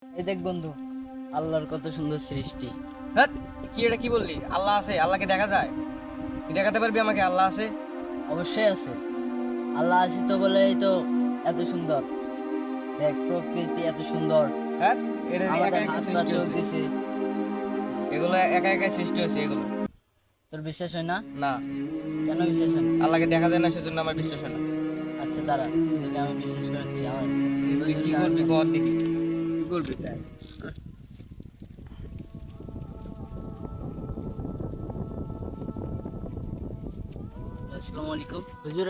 এই দেখ বন্ধু, আল্লাহর কত সুন্দর সৃষ্টি। হ্যাঁ, কি এটা কি বললি? আল্লাহ আছে? আল্লাহকে দেখা যায়? তুই দেখাতে পারবি আমাকে আল্লাহ আছে? অবশ্যই আছে। আল্লাহ আছে তো বলেই তো এত সুন্দর। দেখ প্রকৃতি এত সুন্দর, হ্যাঁ, এটা দিয়ে একা আমাদের একা হাত পা সৃষ্টি চোখ হয়েছে। দিছে। এগুলো একা একা সৃষ্টি হয়েছে এগুলো। তোর বিশ্বাস হয় না? না, কেন বিশ্বাস হয় না? আল্লাহকে দেখা যায় না, সেজন্য আমার বিশ্বাস হয় না। আচ্ছা দাঁড়া, তোকে আমি বিশ্বাস করাচ্ছি। আমার তুই কি করবি কর দেখি, কি করবি? আসসালামু আলাইকুম হুজুর,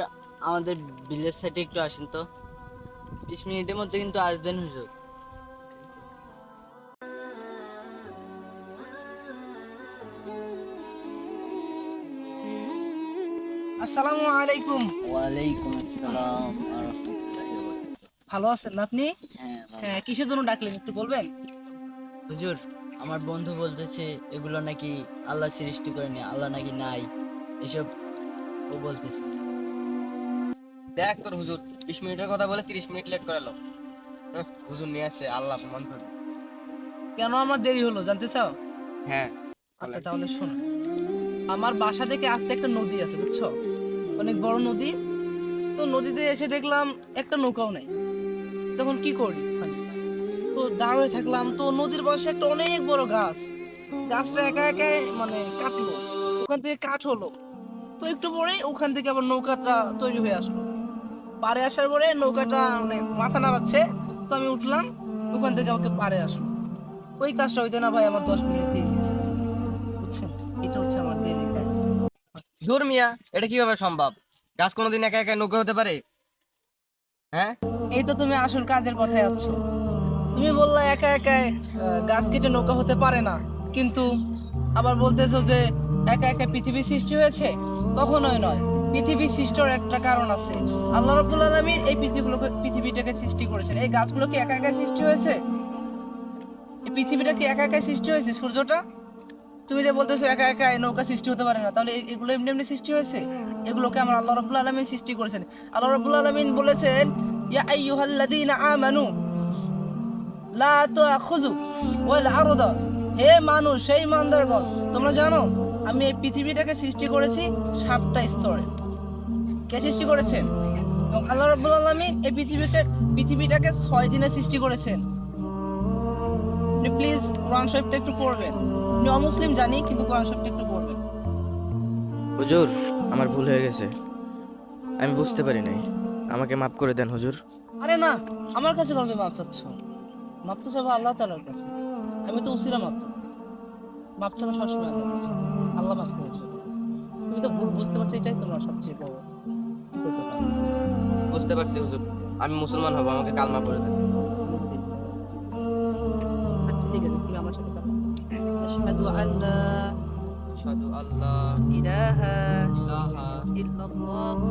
আমাদের বিলের সাইডে একটু আসেন তো। 20 মিনিটের মধ্যে কিন্তু আসবেন হুজুর। আসসালামু আলাইকুম। ওয়ালাইকুম আসসালাম ওয়া রাহমাতুল্লাহি ওয়া বারাকাতুহু। ভালো আছেন না আপনি? হ্যাঁ ভালো। হ্যাঁ, কিসের জন্য ডাকলেন একটু বলবেন? হুজুর, আমার বন্ধু বলতেছে এগুলো নাকি আল্লাহ সৃষ্টি করেনি, আল্লাহ নাকি নাই, এসব ও বলতেছে। দেখ তোর হুজুর 20 মিনিটের কথা বলে 30 মিনিট লেট করালো। হুজুর নিয়ে আসছে আল্লাহ প্রমাণ করে। কেন আমার দেরি হলো জানতে চাও? হ্যাঁ, আচ্ছা তাহলে শোনো, আমার বাসা থেকে আসতে একটা নদী আছে বুঝছো, অনেক বড় নদী। তো নদীতে এসে দেখলাম একটা নৌকাও নেই। তখন কি করি ওখানে? তো দাঁড়িয়ে থাকলাম, তো নদীর পাশে একটা অনেক বড় গাছ। গাছটা একা একা মানে কাটলো, ওখান থেকে কাঠ হলো। তো একটু পরেই ওখান থেকে আবার নৌকাটা তৈরি হয়ে আসলো। পাড়ে আসার পরে নৌকাটা মানে মাথা নাড়াচ্ছে, তো আমি উঠলাম, ওখান থেকে আমাকে পাড়ে আসলো। ওই কাজটা হইতে না ভাই আমার 10 মিনিট দেরি হয়েছে, বুঝছেন? এটা হচ্ছে আমার দেরি টাইম। ধুর মিয়া, এটা কিভাবে সম্ভব? গাছ কোনোদিন একা একা নৌকা হতে পারে? হ্যাঁ, এই তো তুমি আসল কাজের কথায় আছো। তুমি বললা একা একা গাছ কেটে নৌকা হতে পারে না, কিন্তু আবার বলতেছো যে একা একা পৃথিবী সৃষ্টি হয়েছে। কখনোই নয়, পৃথিবী সৃষ্টির একটা কারণ আছে। আল্লাহ রাব্বুল আলামিন এই পৃথিবীটাকে সৃষ্টি করেছেন। এই গাছগুলো কি একা একা সৃষ্টি হয়েছে? এই পৃথিবীটা কি একা একা সৃষ্টি হয়েছে? সূর্যটা, তুমি যে বলতেছো একা একা এই নৌকা সৃষ্টি হতে পারে না, তাহলে এগুলো এমনি এমনি সৃষ্টি হয়েছে? এগুলোকে আমার আল্লাহ রাব্বুল আলামিন সৃষ্টি করেছেন। আল্লাহ রাব্বুল আলামিন বলেছেন, ইয়া আইয়ুহাল্লাযীনা আমানু লা তুআখুযু ওয়াল আরদা, হে মানুষ, সেই ইমানদারগণ, তোমরা জানো আমি এই পৃথিবীটাকে সৃষ্টি করেছি 7টা স্তরে। কে সৃষ্টি করেছেন? এবং আল্লাহ রাব্বুল আলামিন এই পৃথিবীটাকে 6 দিনে সৃষ্টি করেছেন। আপনি প্লিজ কোরআন শরীফটা একটু পড়বেন। আমি অমুসলিম জানি, কিন্তু কোরআন শরীফটা একটু পড়বেন। হুজুর, আমার ভুল হয়ে গেছে, আমি বুঝতে পারি নাই, আমাকে মাফ করে দেন হুজুর। আরে না, আমার কাছে কেন তুমি মাপ চাচ্ছ? মাপ তো চাবো আল্লাহ তাআলার কাছে। আমি তো উসিলা মাত্র। মাপ চাবো সবসময় আল্লাহর কাছে। আল্লাহ মাফ করে দেবে। তুমি তো ভুল বুঝতে পারছো, এটাই তোমার সবচেয়ে বড় কৃতজ্ঞতা। বুঝতে পারছি হুজুর, আমি মুসলমান হব, আমাকে কালমা পড়ে দেন। আচ্ছা ঠিক আছে, তুমি আমার সাথে থাকো। আশহাদু আল্লাহ আশহাদু আল্লাহ ইলাহা ইলাহা ইল্লাল্লাহু